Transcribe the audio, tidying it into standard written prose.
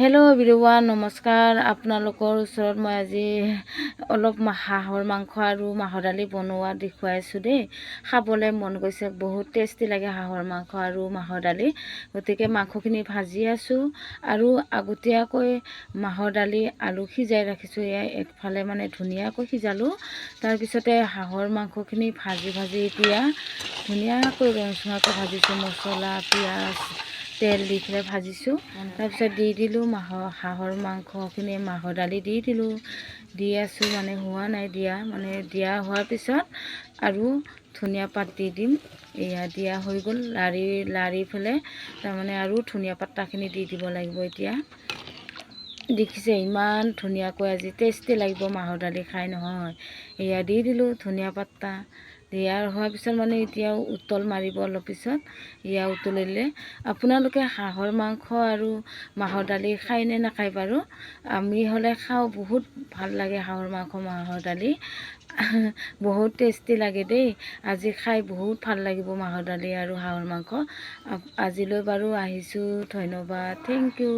Hello' everyone, নমস্কাৰ। আপোনালোকৰ ওচৰত মই আজি অলপ হাঁহৰ মাংস আৰু মাহৰ দালি বনোৱা দেখুৱাইছোঁ দেই। খাবলৈ মন গৈছে, বহুত টেষ্টি লাগে হাঁহৰ মাংস আৰু মাহৰ দালি। গতিকে মাংসখিনি ভাজি আছোঁ আৰু আগতীয়াকৈ মাহৰ দালি আলু সিজাই ৰাখিছোঁ। এয়া একফালে মানে ধুনীয়াকৈ সিজালোঁ। তাৰপিছতে হাঁহৰ মাংসখিনি ভাজি এতিয়া ধুনীয়াকৈ ৰঙচুৱাকৈ ভাজিছোঁ। মছলা, পিঁয়াজ, তেল দি পেলাই ভাজিছোঁ। তাৰপিছত দি দিলোঁ হাঁহৰ মাংসখিনি, মাহৰ দালি দি দিলোঁ। দি আছোঁ, মানে হোৱা নাই দিয়া, মানে দিয়া হোৱাৰ পিছত আৰু ধনিয়া পাত দি দিম। এয়া দিয়া হৈ গ'ল, লাৰি পেলাই তাৰমানে আৰু ধনিয়া পাতাখিনি দি দিব লাগিব। এতিয়া দেখিছে ইমান ধুনীয়াকৈ আজি টেষ্টি লাগিব মাহৰ দালি খাই নহয়। এয়া দি দিলোঁ ধনিয়া পাতা। দিয়াৰ হোৱাৰ পিছত মানে এতিয়াও উতল মাৰিব অলপ পিছত। এয়া উতলিলে আপোনালোকে হাঁহৰ মাংস আৰু মাহৰ দালি খায় নে নাখায় বাৰু? আমি হ'লে খাওঁ, বহুত ভাল লাগে হাঁহৰ মাংস মাহৰ দালি। বহুত টেষ্টি লাগে দেই। আজি খাই বহুত ভাল লাগিব মাহৰ দালি আৰু হাঁহৰ মাংস। আজিলৈ বাৰু আহিছোঁ, ধন্যবাদ, থেংক ইউ।